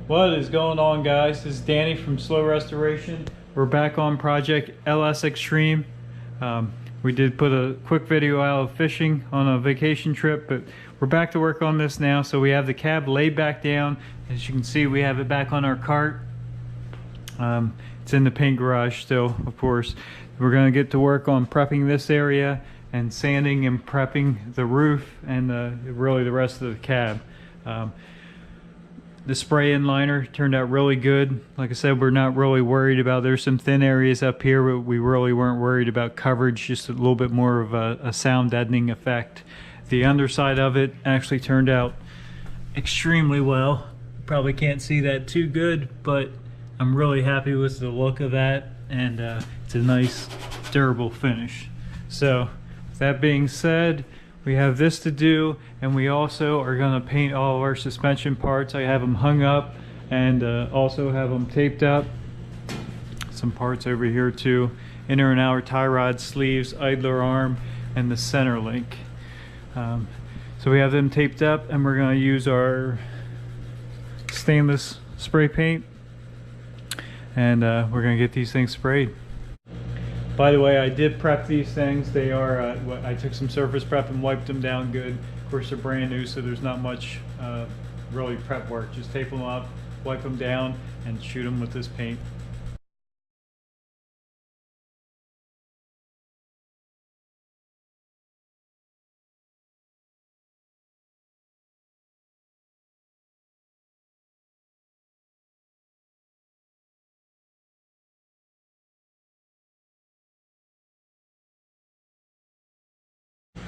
What is going on, guys? This is Danny from Slow Restoration. We're back on project LS Extreme. We did put a quick video out of fishing on a vacation trip, but we're back to work on this now. So we have the cab laid back down. As you can see, we have it back on our cart. It's in the paint garage still, of course. We're going to get to work on prepping this area and sanding and prepping the roof and really the rest of the cab. The spray-in liner turned out really good. Like I said, we're not really worried about, there's some thin areas up here, but we really weren't worried about coverage, just a little bit more of a sound deadening effect. The underside of it actually turned out extremely well. Probably can't see that too good, but I'm really happy with the look of that, and it's a nice durable finish. So with that being said, we have this to do, and we also are going to paint all of our suspension parts. I have them hung up and also have them taped up. Some parts over here too. Inner and outer tie rod sleeves, idler arm, and the center link. So we have them taped up, and we're going to use our stainless spray paint, and we're going to get these things sprayed. By the way, I did prep these things. They are, I took some surface prep and wiped them down good. Of course, they're brand new, so there's not much really prep work. Just tape them up, wipe them down, and shoot them with this paint.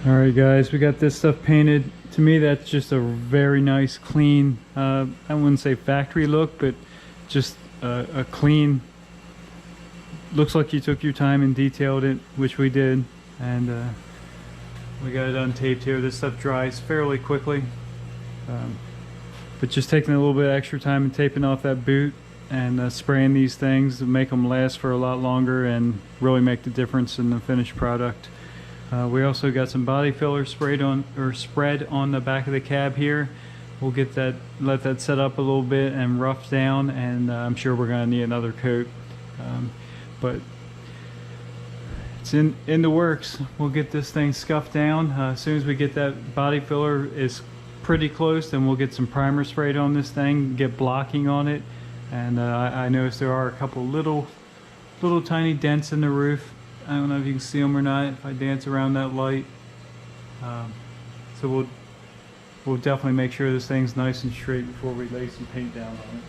Alright guys, we got this stuff painted. To me, that's just a very nice, clean, I wouldn't say factory look, but just a clean, looks like you took your time and detailed it, which we did. And we got it untaped here. This stuff dries fairly quickly, but just taking a little bit extra time and taping off that boot and spraying these things to make them last for a lot longer and really make the difference in the finished product. We also got some body filler sprayed on, or spread on the back of the cab here. We'll get that, let that set up a little bit and rough down, and I'm sure we're going to need another coat. But it's in the works. We'll get this thing scuffed down. As soon as we get that body filler is pretty close, then we'll get some primer sprayed on this thing, get blocking on it. And I noticed there are a couple little tiny dents in the roof. I don't know if you can see them or not if I dance around that light. So we'll definitely make sure this thing's nice and straight before we lay some paint down on it.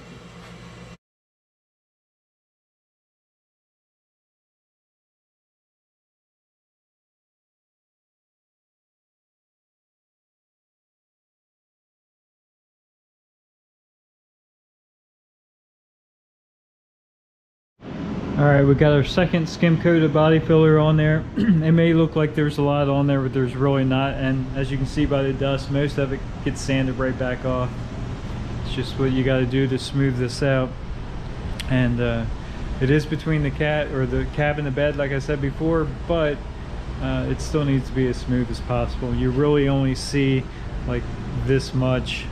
Alright, we got our second skim coated body filler on there. It may look like there's a lot on there, but there's really not. And as you can see by the dust, most of it gets sanded right back off. It's just what you got to do to smooth this out. And it is between the cab and the bed, like I said before, but it still needs to be as smooth as possible. You really only see like this much.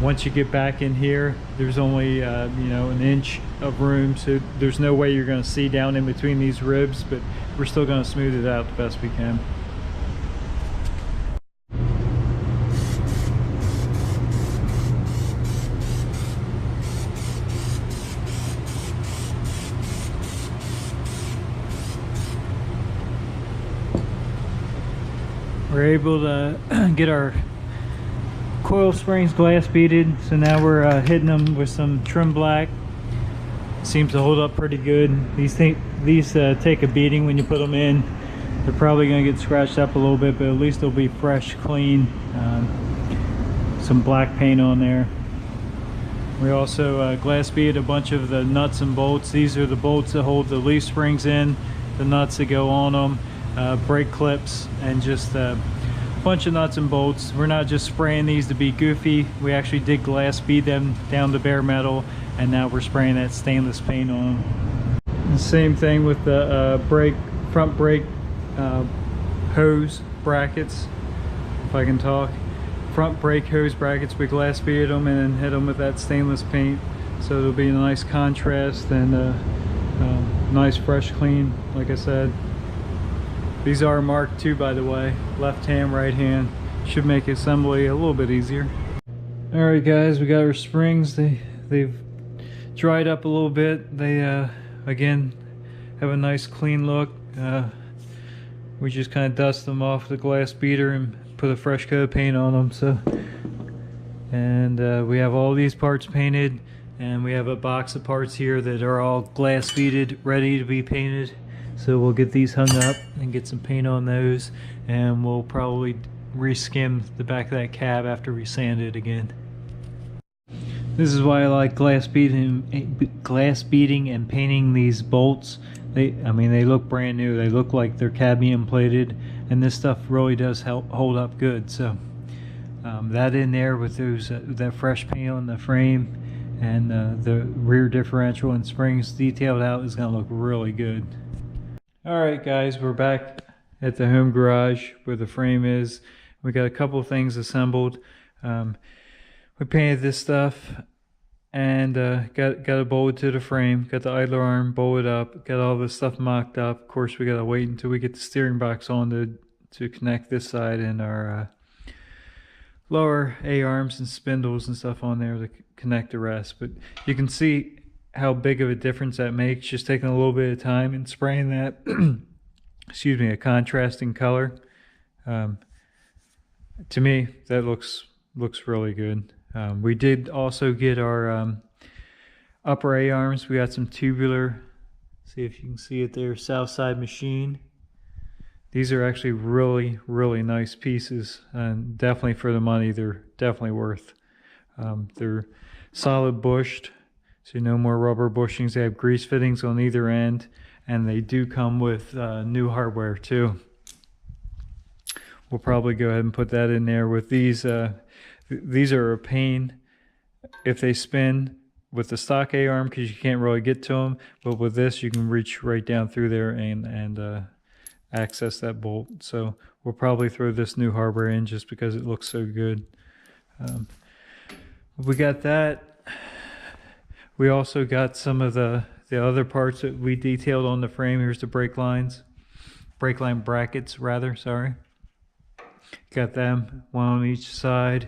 Once you get back in here, there's only you know, an inch of room, so there's no way you're going to see down in between these ribs, but we're still going to smooth it out the best we can. We're able to get our coil springs glass beaded, so now we're hitting them with some trim black. Seems to hold up pretty good. These take a beating when you put them in. They're probably going to get scratched up a little bit, but at least they'll be fresh, clean. Some black paint on there. We also glass bead a bunch of the nuts and bolts. These are the bolts that hold the leaf springs in, the nuts that go on them, brake clips, and just bunch of nuts and bolts. We're not just spraying these to be goofy. We actually did glass bead them down to bare metal, and now we're spraying that stainless paint on them. The same thing with the front brake hose brackets, if I can talk. front brake hose brackets. We glass beaded them and then hit them with that stainless paint, so it'll be a nice contrast and nice fresh clean. Like I said, these are marked too, by the way, left hand, right hand. Should make assembly a little bit easier. All right guys, we got our springs. They've dried up a little bit. They again have a nice clean look. We just kind of dust them off the glass beater and put a fresh coat of paint on them. So, and we have all these parts painted, and we have a box of parts here that are all glass beaded, ready to be painted. So we'll get these hung up and get some paint on those, and we'll probably reskim the back of that cab after we sand it again. This is why I like glass beading and painting these bolts. I mean, they look brand new. They look like they're cadmium plated, and this stuff really does help hold up good. So that in there with those that fresh paint on the frame and the rear differential and springs detailed out is going to look really good. All right, guys, we're back at the home garage where the frame is. We got a couple of things assembled. We painted this stuff and got it bolted to the frame, got the idler arm bolted up, got all this stuff mocked up. Of course, we gotta wait until we get the steering box on to connect this side and our lower A-arms and spindles and stuff on there to connect the rest. But you can see how big of a difference that makes, just taking a little bit of time and spraying that excuse me, a contrasting color. To me, that looks really good. We did also get our upper A-arms. We got some tubular, see if you can see it there, Southside Machine. These are actually really nice pieces, and definitely for the money, they're definitely worth. They're solid bushed, so no more rubber bushings. They have grease fittings on either end, and they do come with new hardware too. We'll probably go ahead and put that in there with these. These are a pain if they spin with the stock A-arm because you can't really get to them, but with this you can reach right down through there and access that bolt. So we'll probably throw this new hardware in just because it looks so good. We got that. We also got some of the other parts that we detailed on the frame. Here's the brake line brackets rather, sorry. Got them, one on each side,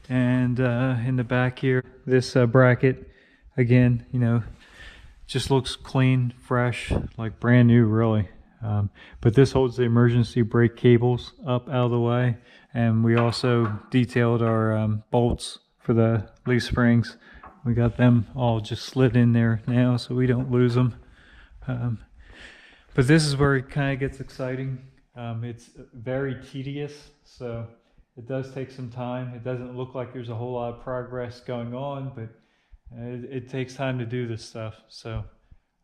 and in the back here, this bracket, again, you know, just looks clean, fresh, like brand new, really. But this holds the emergency brake cables up out of the way, and we also detailed our bolts for the leaf springs. We got them all just slid in there now, so we don't lose them. But this is where it kind of gets exciting. It's very tedious, so it does take some time. It doesn't look like there's a whole lot of progress going on, but it takes time to do this stuff. So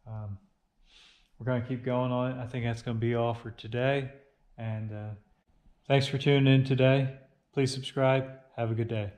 we're going to keep going on it. I think that's going to be all for today. And thanks for tuning in today. Please subscribe. Have a good day.